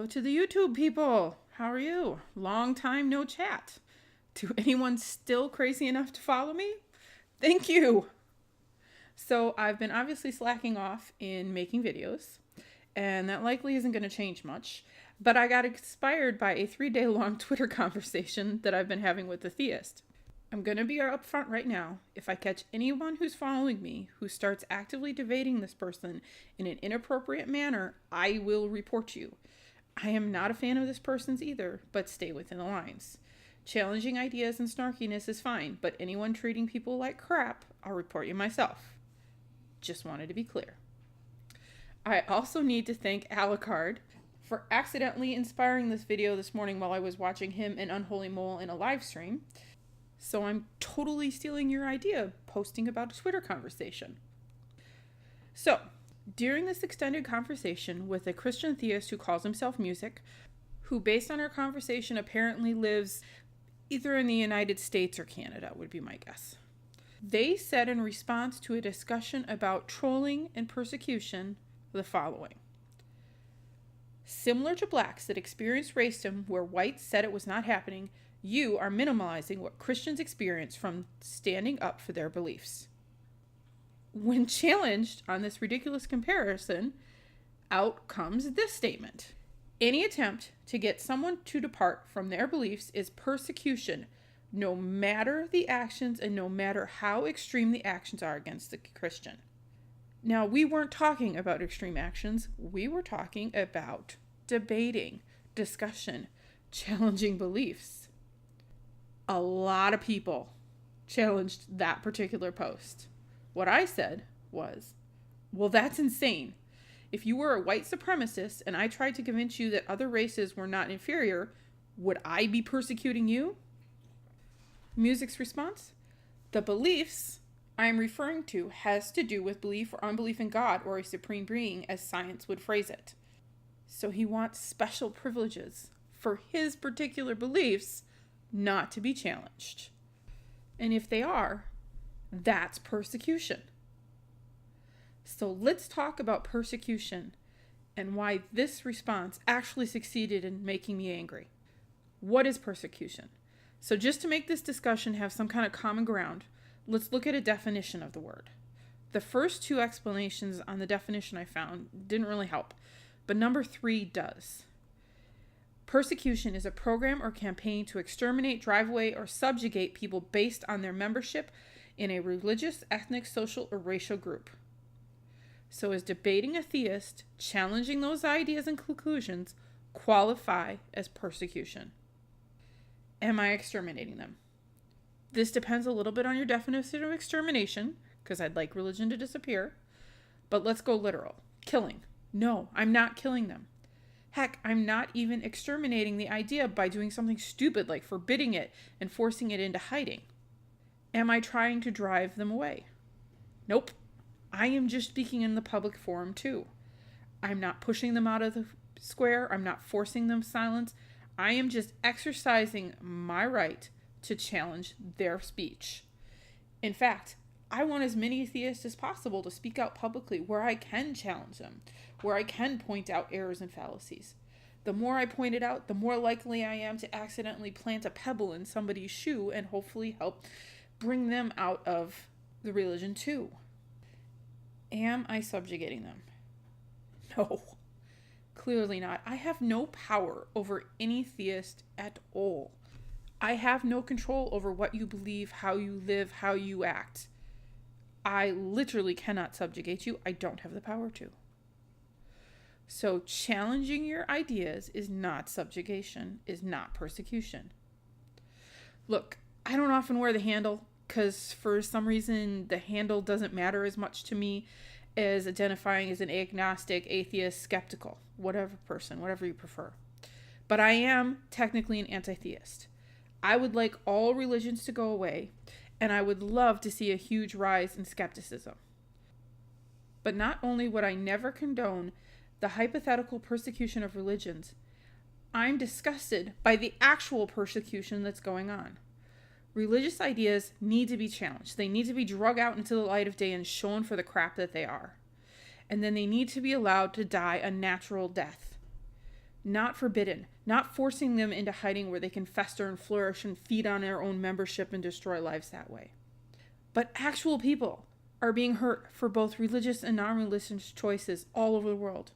Hello to the YouTube people. How are you? Long time no chat. To anyone still crazy enough to follow me? Thank you. So I've been obviously slacking off in making videos, and that likely isn't going to change much, but I got inspired by a 3-day long Twitter conversation that I've been having with a theist. I'm going to be upfront right now. If I catch anyone who's following me who starts actively debating this person in an inappropriate manner, I will report you. I am not a fan of this person's either, but stay within the lines. Challenging ideas and snarkiness is fine, but anyone treating people like crap, I'll report you myself. Just wanted to be clear. I also need to thank Alucard for accidentally inspiring this video this morning while I was watching him and Unholy Mole in a live stream. So I'm totally stealing your idea, posting about a Twitter conversation. So, during this extended conversation with a Christian theist who calls himself Music, who based on our conversation apparently lives either in the United States or Canada, would be my guess. They said in response to a discussion about trolling and persecution the following. Similar to blacks that experienced racism where whites said it was not happening, you are minimalizing what Christians experience from standing up for their beliefs. When challenged on this ridiculous comparison, out comes this statement. Any attempt to get someone to depart from their beliefs is persecution, no matter the actions and no matter how extreme the actions are against the Christian. Now, we weren't talking about extreme actions. We were talking about debating, discussion, challenging beliefs. A lot of people challenged that particular post. What I said was, well, that's insane. If you were a white supremacist and I tried to convince you that other races were not inferior, would I be persecuting you? Music's response? The beliefs I am referring to has to do with belief or unbelief in God or a supreme being, as science would phrase it. So he wants special privileges for his particular beliefs not to be challenged. And if they are, that's persecution. So let's talk about persecution and why this response actually succeeded in making me angry. What is persecution? So just to make this discussion have some kind of common ground, let's look at a definition of the word. The first 2 explanations on the definition I found didn't really help, but number 3 does. Persecution is a program or campaign to exterminate, drive away, or subjugate people based on their membership in a religious, ethnic, social, or racial group. So is debating a theist, challenging those ideas and conclusions, qualify as persecution? Am I exterminating them? This depends a little bit on your definition of extermination, because I'd like religion to disappear. But let's go literal. Killing. No, I'm not killing them. Heck, I'm not even exterminating the idea by doing something stupid like forbidding it and forcing it into hiding. Am I trying to drive them away? Nope. I am just speaking in the public forum too. I'm not pushing them out of the square. I'm not forcing them silence. I am just exercising my right to challenge their speech. In fact, I want as many theists as possible to speak out publicly where I can challenge them, where I can point out errors and fallacies. The more I point it out, the more likely I am to accidentally plant a pebble in somebody's shoe and hopefully help bring them out of the religion too. Am I subjugating them? No, clearly not. I have no power over any theist at all. I have no control over what you believe, how you live, how you act. I literally cannot subjugate you. I don't have the power to. So challenging your ideas is not subjugation, is not persecution. Look, I don't often wear the handle because for some reason the handle doesn't matter as much to me as identifying as an agnostic, atheist, skeptical, whatever person, whatever you prefer. But I am technically an anti-theist. I would like all religions to go away, and I would love to see a huge rise in skepticism. But not only would I never condone the hypothetical persecution of religions, I'm disgusted by the actual persecution that's going on. Religious ideas need to be challenged. They need to be drug out into the light of day and shown for the crap that they are. And then they need to be allowed to die a natural death. not forbidden, not forcing them into hiding where they can fester and flourish and feed on their own membership and destroy lives that way. But actual people are being hurt for both religious and non-religious choices all over the world.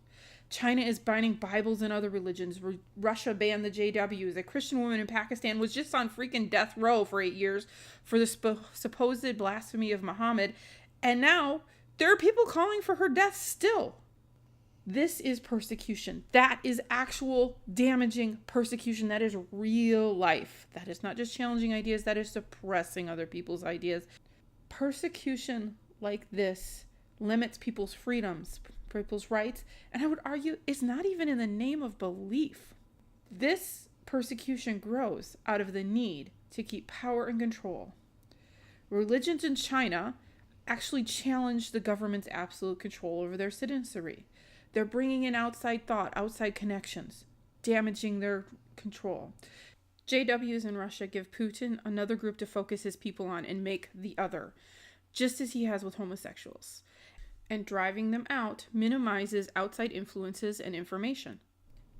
China is banning Bibles and other religions. Russia banned the JWs. A Christian woman in Pakistan was just on freaking death row for 8 years for the supposed blasphemy of Muhammad. And now there are people calling for her death still. This is persecution. That is actual damaging persecution. That is real life. That is not just challenging ideas. That is suppressing other people's ideas. Persecution like this limits people's freedoms, people's rights, and I would argue is not even in the name of belief. This persecution grows out of the need to keep power and control. Religions in China actually challenge the government's absolute control over their citizenry. They're bringing in outside thought, outside connections, damaging their control. JWs in Russia give Putin another group to focus his people on and make the other, just as he has with homosexuals. And driving them out minimizes outside influences and information.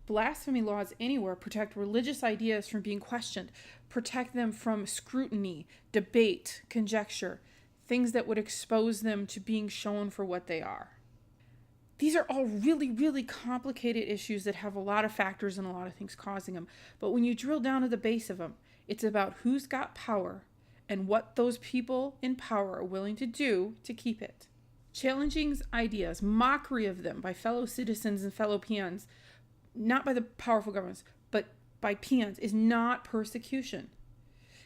Blasphemy laws anywhere protect religious ideas from being questioned, protect them from scrutiny, debate, conjecture, things that would expose them to being shown for what they are. These are all really, really complicated issues that have a lot of factors and a lot of things causing them. But when you drill down to the base of them, it's about who's got power and what those people in power are willing to do to keep it. Challenging ideas, mockery of them by fellow citizens and fellow peons, not by the powerful governments, but by peons, is not persecution.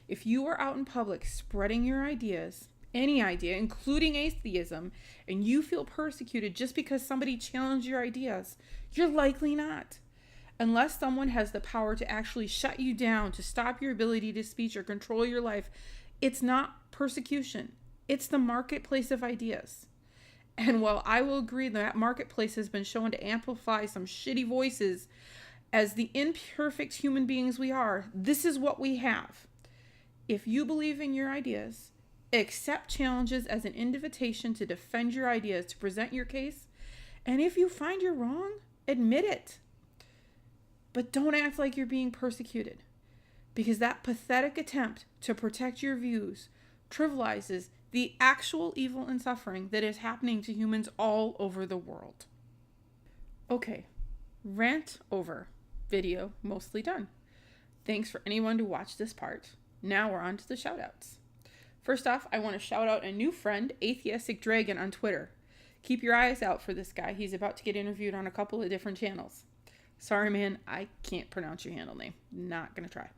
If you are out in public spreading your ideas, any idea, including atheism, and you feel persecuted just because somebody challenged your ideas, you're likely not. Unless someone has the power to actually shut you down, to stop your ability to speak or control your life, it's not persecution. It's the marketplace of ideas. And while I will agree that marketplace has been shown to amplify some shitty voices, as the imperfect human beings we are, this is what we have. If you believe in your ideas, accept challenges as an invitation to defend your ideas, to present your case, and if you find you're wrong, admit it. But don't act like you're being persecuted, because that pathetic attempt to protect your views trivializes the actual evil and suffering that is happening to humans all over the world. Okay, rant over. Video mostly done. Thanks for anyone to watch this part. Now we're on to the shoutouts. First off, I want to shout out a new friend, Atheistic Dragon on Twitter. Keep your eyes out for this guy. He's about to get interviewed on a couple of different channels. Sorry, man, I can't pronounce your handle name. Not gonna try.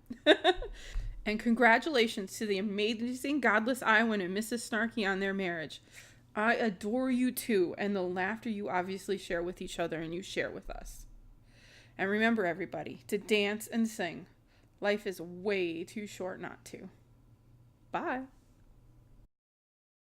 And congratulations to the amazing Godless Iowan and Mrs. Snarky on their marriage. I adore you too, and the laughter you obviously share with each other and you share with us. And remember, everybody, to dance and sing. Life is way too short not to. Bye.